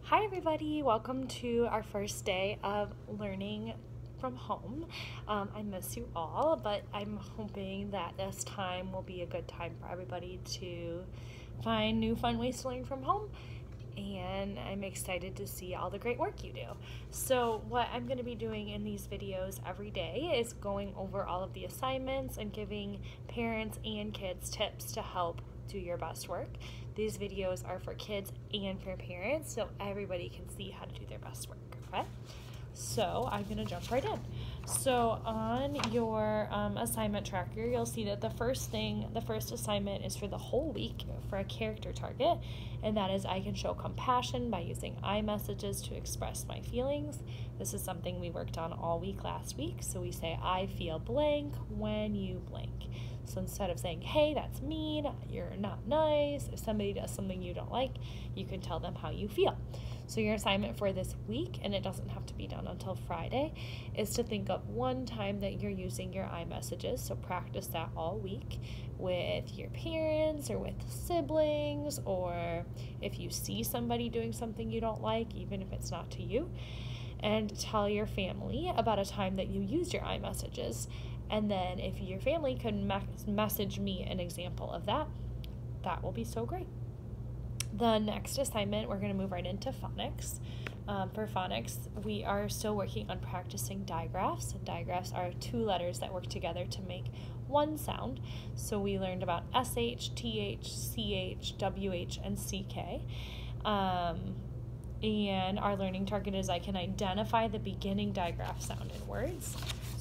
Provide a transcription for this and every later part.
Hi everybody, welcome to our first day of learning from home. I miss you all, but I'm hoping that this time will be a good time for everybody to find new fun ways to learn from home, and I'm excited to see all the great work you do. So what I'm going to be doing in these videos every day is going over all of the assignments and giving parents and kids tips to help do your best work. These videos are for kids and for parents, so everybody can see how to do their best work, okay? So I'm gonna jump right in. So on your assignment tracker, you'll see that the first assignment is for the whole week for a character target, and that is I can show compassion by using I messages to express my feelings. This is something we worked on all week last week. So we say, I feel blank when you blank. So instead of saying, hey, that's mean, you're not nice, if somebody does something you don't like, you can tell them how you feel. So your assignment for this week, and it doesn't have to be done until Friday, is to think of one time that you're using your I messages. So practice that all week with your parents or with siblings, or if you see somebody doing something you don't like, even if it's not to you, and tell your family about a time that you used your I messages. And then if your family could message me an example of that, that will be so great. The next assignment, we're going to move right into phonics. For phonics, we are still working on practicing digraphs. And digraphs are two letters that work together to make one sound. So we learned about SH, TH, CH, WH, and CK. And our learning target is I can identify the beginning digraph sound in words.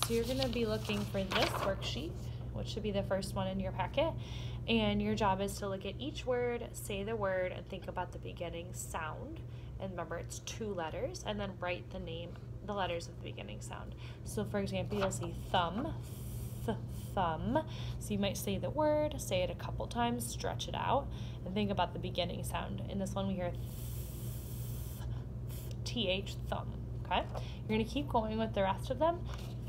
So you're going to be looking for this worksheet, which should be the first one in your packet. And your job is to look at each word, say the word, and think about the beginning sound. And remember, it's two letters, and then write the letters of the beginning sound. So for example, you'll see thumb, thumb. So you might say the word, say it a couple times, stretch it out, and think about the beginning sound. In this one, we hear TH, thumb, okay? You're going to keep going with the rest of them.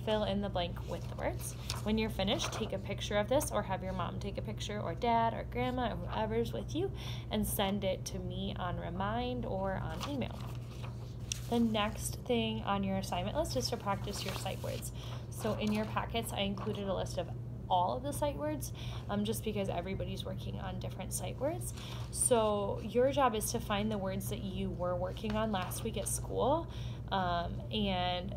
Fill in the blank with the words. When you're finished, take a picture of this, or have your mom take a picture, or dad, or grandma, or whoever's with you, and send it to me on Remind or on email. The next thing on your assignment list is to practice your sight words. So in your packets, I included a list of all of the sight words, just because everybody's working on different sight words. So your job is to find the words that you were working on last week at school, and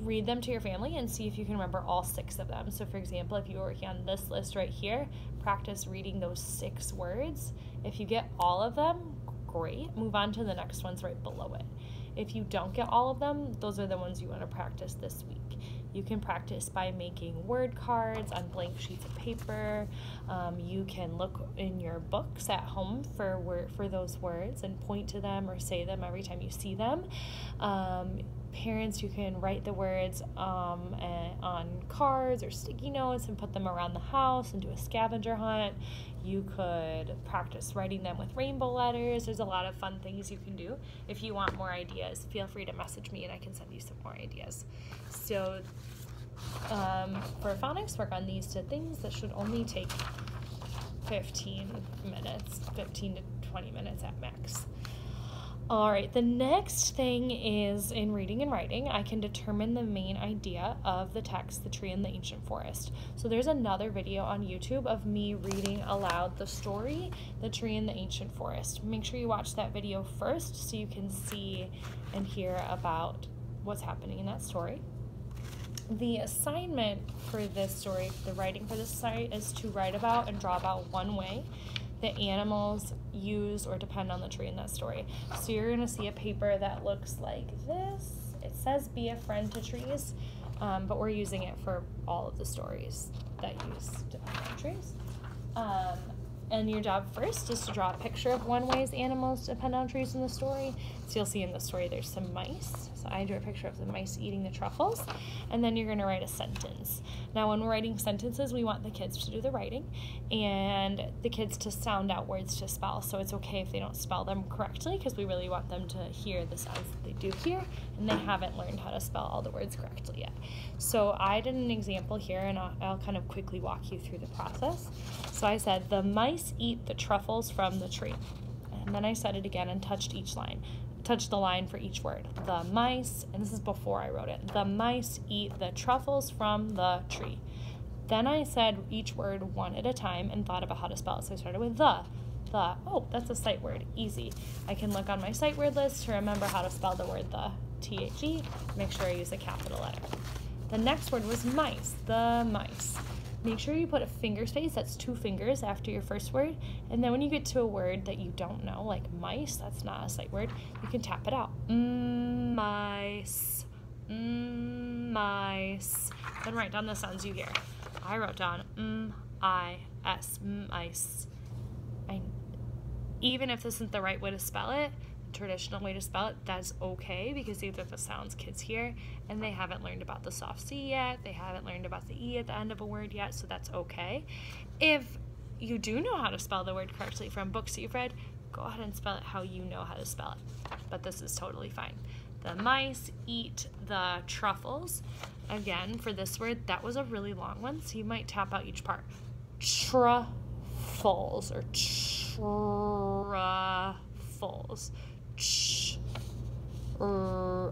read them to your family and see if you can remember all 6 of them. So for example, if you were working on this list right here, practice reading those 6 words. If you get all of them, great. Move on to the next ones right below it. If you don't get all of them, those are the ones you want to practice this week. You can practice by making word cards on blank sheets of paper. You can look in your books at home for those words and point to them or say them every time you see them. Parents, you can write the words on cards or sticky notes and put them around the house and do a scavenger hunt. You could practice writing them with rainbow letters. There's a lot of fun things you can do. If you want more ideas, feel free to message me and I can send you some more ideas. So for phonics, work on these 2 things that should only take 15 to 20 minutes at max. All right, the next thing is in reading and writing, I can determine the main idea of the text, The Tree in the Ancient Forest. So there's another video on YouTube of me reading aloud the story, The Tree in the Ancient Forest. Make sure you watch that video first so you can see and hear about what's happening in that story. The assignment for this story, the writing for this story, is to write about and draw about one way the animals use or depend on the tree in that story. So you're going to see a paper that looks like this. It says be a friend to trees, but we're using it for all of the stories that use depend on trees. And your job first is to draw a picture of one ways animals depend on trees in the story. So you'll see in the story there's some mice. So I drew a picture of the mice eating the truffles. And then you're going to write a sentence. Now when we're writing sentences, we want the kids to do the writing and the kids to sound out words to spell. So it's okay if they don't spell them correctly, because we really want them to hear the sounds that they do here, and they haven't learned how to spell all the words correctly yet. So I did an example here, and I'll kind of quickly walk you through the process. So I said, the mice eat the truffles from the tree. And then I said it again and touched each line. touch the line for each word. The mice, and this is before I wrote it, the mice eat the truffles from the tree. Then I said each word one at a time and thought about how to spell it. So I started with the. Oh, that's a sight word, easy. I can look on my sight word list to remember how to spell the word the, T-H-E, make sure I use a capital letter. The next word was mice, the mice. Make sure you put a finger space, that's 2 fingers after your first word, and then when you get to a word that you don't know, like mice, that's not a sight word, you can tap it out. Mice, mice. Then write down the sounds you hear. I wrote down I-S, mice. Even if this isn't the right way to spell it, the traditional way to spell it, that's okay, because these are the sounds kids hear, and they haven't learned about the soft C yet, they haven't learned about the E at the end of a word yet, so that's okay. If you do know how to spell the word correctly from books that you've read, go ahead and spell it how you know how to spell it, but this is totally fine. The mice eat the truffles. Again, for this word, that was a really long one, so you might tap out each part. Truffles, or truffles. Truffles.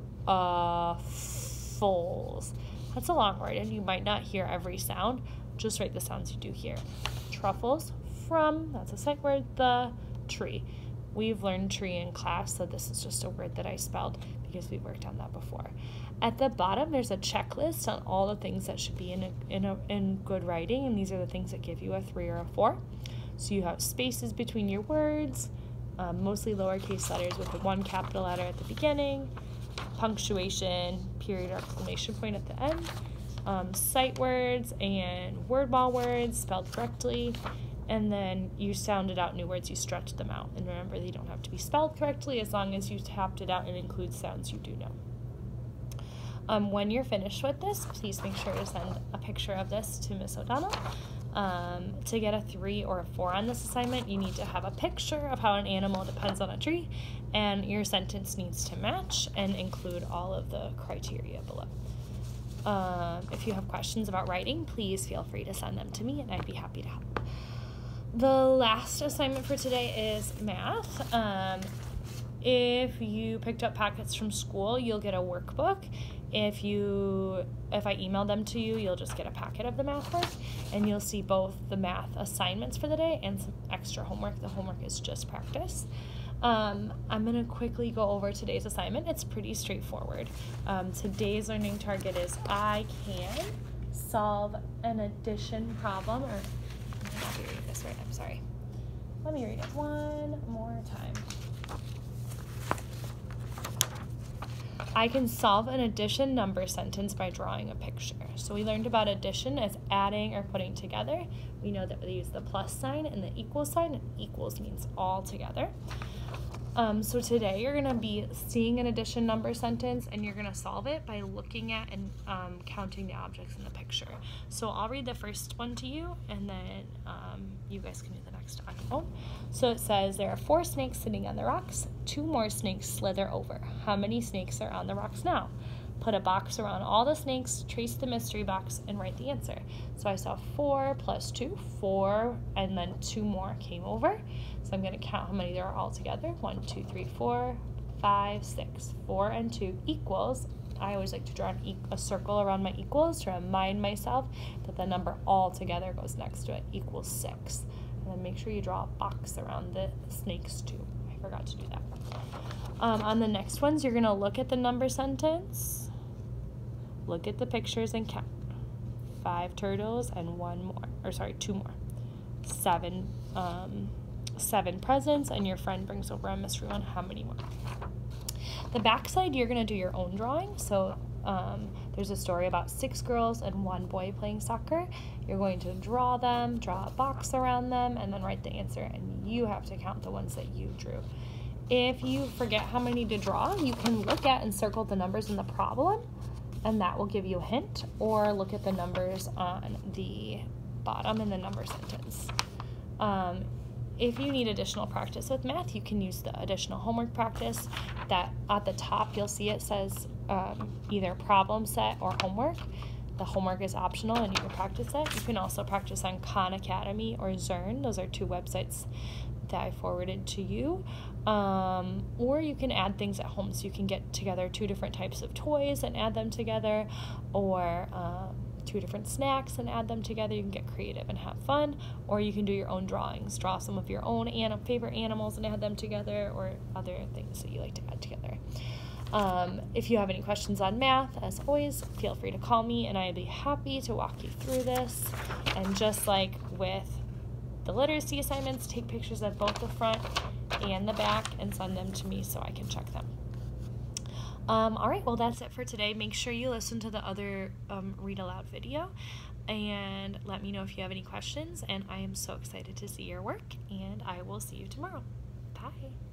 That's a long word, and you might not hear every sound. Just write the sounds you do hear. Truffles from, that's a sight word, the tree. We've learned tree in class, so this is just a word that I spelled because we worked on that before. At the bottom, there's a checklist on all the things that should be in good writing, and these are the things that give you a 3 or a 4. So you have spaces between your words, mostly lowercase letters with the 1 capital letter at the beginning, punctuation, period, or exclamation point at the end, sight words and word ball words spelled correctly, and then you sounded out new words, you stretched them out. And remember, they don't have to be spelled correctly as long as you tapped it out and include sounds you do know. When you're finished with this, please make sure to send a picture of this to Miss O'Donnell. To get a 3 or a 4 on this assignment, you need to have a picture of how an animal depends on a tree, and your sentence needs to match and include all of the criteria below. If you have questions about writing, please feel free to send them to me, and I'd be happy to help. The last assignment for today is math. If you picked up packets from school, you'll get a workbook. If I email them to you, you'll just get a packet of the math work, and you'll see both the math assignments for the day and some extra homework. The homework is just practice. I'm going to quickly go over today's assignment. It's pretty straightforward. Today's learning target is I can solve an addition problem, or let me read this right, I'm sorry. Let me read it one more time. I can solve an addition number sentence by drawing a picture. So we learned about addition as adding or putting together. We know that we use the plus sign and the equal sign, and equals means all together. So today you're going to be seeing an addition number sentence, and you're going to solve it by looking at and counting the objects in the picture. So I'll read the first one to you, and then you guys can do the next on your own. So it says, there are 4 snakes sitting on the rocks. 2 more snakes slither over. How many snakes are on the rocks now? Put a box around all the snakes, trace the mystery box, and write the answer. So I saw 4 plus 2, 4, and then 2 more came over. So I'm going to count how many there are all together. 1, 2, 3, 4, 5, 6. 4 and 2 equals. I always like to draw a circle around my equals to remind myself that the number all together goes next to it, equals 6. And then make sure you draw a box around the snakes too. I forgot to do that. On the next ones, you're going to look at the number sentence, look at the pictures, and count. 5 turtles and 2 more. 7 presents, and your friend brings over a mystery one. How many more? The backside, you're going to do your own drawing. So there's a story about 6 girls and 1 boy playing soccer. You're going to draw them, draw a box around them, and then write the answer, and you have to count the ones that you drew. If you forget how many to draw, you can look at and circle the numbers in the problem, and that will give you a hint, or look at the numbers on the bottom in the number sentence. If you need additional practice with math, you can use the additional homework practice. That at the top you'll see it says either problem set or homework. The homework is optional and you can practice it. You can also practice on Khan Academy or Zern. Those are 2 websites that I forwarded to you. Or you can add things at home. So you can get together 2 different types of toys and add them together, or 2 different snacks and add them together. You can get creative and have fun, or you can do your own drawings. Draw some of your own favorite animals and add them together, or other things that you like to add together. If you have any questions on math, as always, feel free to call me and I'd be happy to walk you through this. And just like with the literacy assignments, take pictures of both the front and the back and send them to me so I can check them. All right, well, that's it for today. Make sure you listen to the other Read Aloud video and let me know if you have any questions. And I am so excited to see your work, and I will see you tomorrow. Bye.